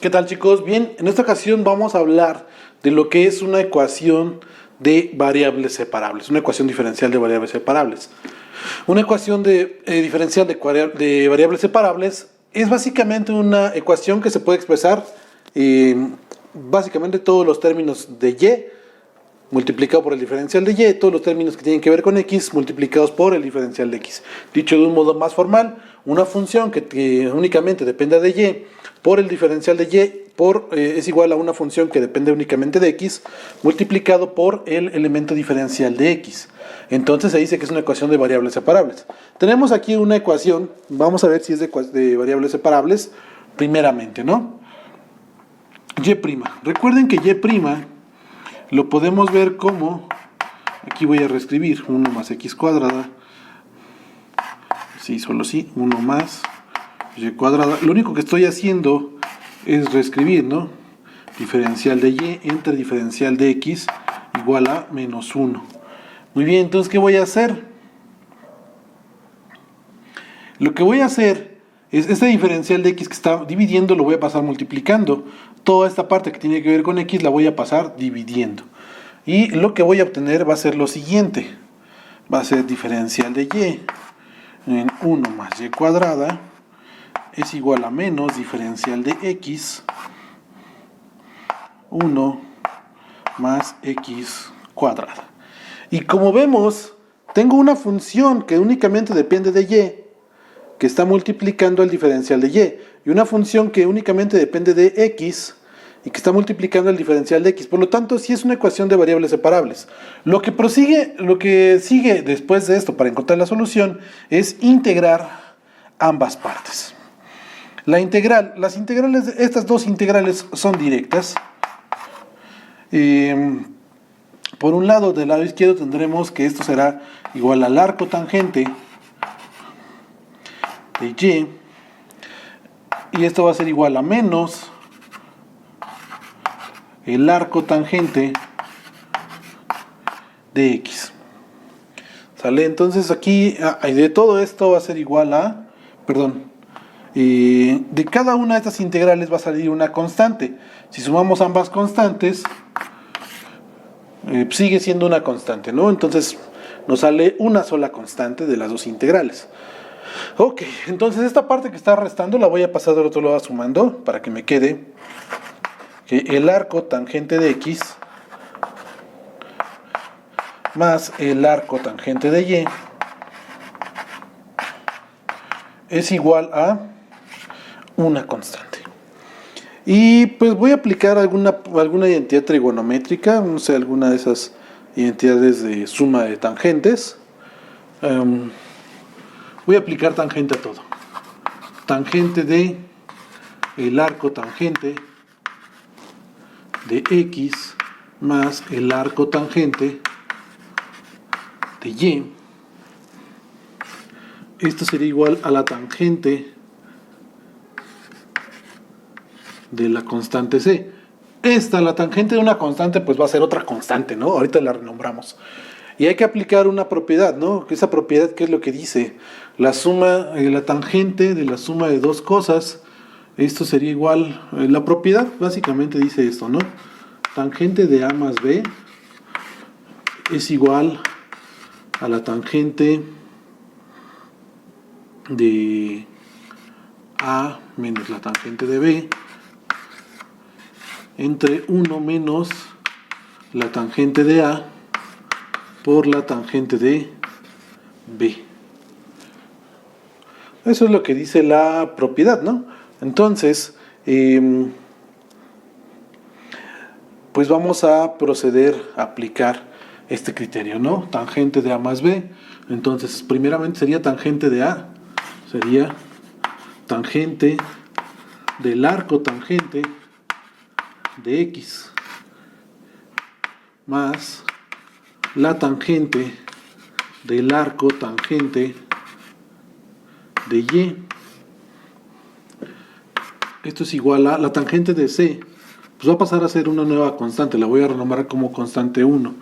¿Qué tal, chicos? Bien, en esta ocasión vamos a hablar de lo que es una ecuación de variables separables, una ecuación diferencial de variables separables. Una ecuación diferencial de variables separables es básicamente una ecuación que se puede expresar básicamente todos los términos de y multiplicado por el diferencial de y, todos los términos que tienen que ver con x multiplicados por el diferencial de x. Dicho de un modo más formal, una función que únicamente dependa de y por el diferencial de y es igual a una función que depende únicamente de x multiplicado por el elemento diferencial de x. Entonces se dice que es una ecuación de variables separables. Tenemos aquí una ecuación, vamos a ver si es de variables separables primeramente, ¿no? Y'. Recuerden que y' lo podemos ver como, aquí voy a reescribir 1 más x cuadrada, sí, solo sí, 1 más y cuadrada. Lo único que estoy haciendo es reescribir, ¿no? Diferencial de y entre diferencial de x igual a menos 1. Muy bien, entonces, ¿qué voy a hacer? Lo que voy a hacer es este diferencial de x que está dividiendo lo voy a pasar multiplicando. Toda esta parte que tiene que ver con x la voy a pasar dividiendo. Y lo que voy a obtener va a ser lo siguiente. Va a ser diferencial de y en 1 más y cuadrada es igual a menos diferencial de x 1 más x cuadrada. Y como vemos, tengo una función que únicamente depende de y, que está multiplicando el diferencial de y una función que únicamente depende de x y que está multiplicando el diferencial de x. Por lo tanto, sí es una ecuación de variables separables. Lo que sigue después de esto para encontrar la solución es integrar ambas partes. Estas dos integrales son directas. Por un lado, del lado izquierdo tendremos que esto será igual al arco tangente de y esto va a ser igual a menos el arco tangente de x. ¿Sale? Entonces aquí de todo esto va a ser igual a, de cada una de estas integrales va a salir una constante. Si sumamos ambas constantes, sigue siendo una constante, ¿no? Entonces nos sale una sola constante de las dos integrales. Ok, entonces esta parte que está restando la voy a pasar del otro lado sumando para que me quede que el arco tangente de x más el arco tangente de y es igual a una constante. Y pues voy a aplicar alguna identidad trigonométrica, no sé, alguna de esas identidades de suma de tangentes. Voy a aplicar tangente a todo. Tangente de el arco tangente de x más el arco tangente de y. Esto sería igual a la tangente de la constante c. La tangente de una constante, pues va a ser otra constante, ¿no? Ahorita la renombramos. Y hay que aplicar una propiedad, ¿no? Esa propiedad, ¿qué es lo que dice? La tangente de la suma de dos cosas, esto sería igual, la propiedad básicamente dice esto, ¿no? Tangente de a más b es igual a la tangente de a menos la tangente de b entre 1 menos la tangente de a por la tangente de b. Eso es lo que dice la propiedad, ¿no? Entonces, pues vamos a proceder a aplicar este criterio, ¿no? Tangente de a más b. Entonces, primeramente sería tangente de a, sería tangente del arco tangente de x más la tangente del arco tangente de y. Esto es igual a la tangente de c, pues va a pasar a ser una nueva constante, la voy a renombrar como constante 1.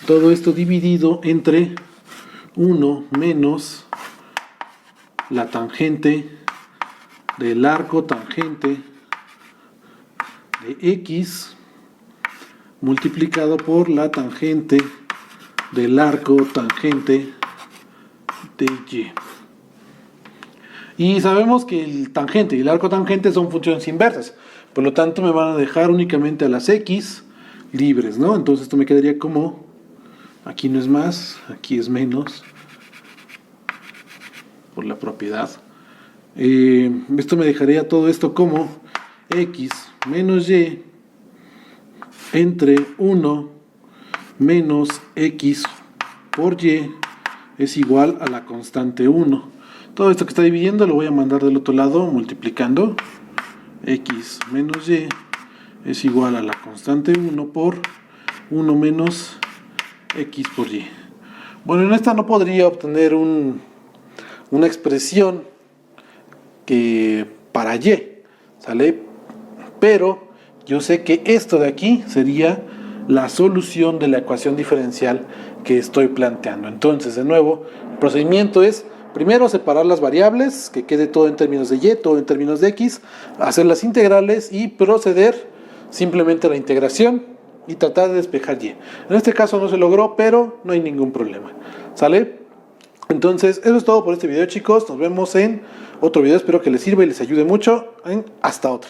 Todo esto dividido entre 1 menos la tangente del arco tangente de X multiplicado por la tangente del arco tangente de Y. Y sabemos que el tangente y el arco tangente son funciones inversas. Por lo tanto, me van a dejar únicamente a las X libres, ¿no? Entonces esto me quedaría como, aquí no es más, aquí es menos, por la propiedad. Esto me dejaría todo esto como X menos Y entre 1 menos X por Y es igual a la constante 1. Todo esto que está dividiendo lo voy a mandar del otro lado multiplicando. X menos Y es igual a la constante 1 por 1 menos X por Y. Bueno, en esta no podría obtener una expresión que para Y, ¿sale? Pero yo sé que esto de aquí sería la solución de la ecuación diferencial que estoy planteando. Entonces, de nuevo, el procedimiento es primero separar las variables, que quede todo en términos de Y, todo en términos de X, hacer las integrales y proceder simplemente a la integración y tratar de despejar Y. En este caso no se logró, pero no hay ningún problema. ¿Sale? Entonces, eso es todo por este video, chicos. Nos vemos en otro video. Espero que les sirva y les ayude mucho. Hasta otra.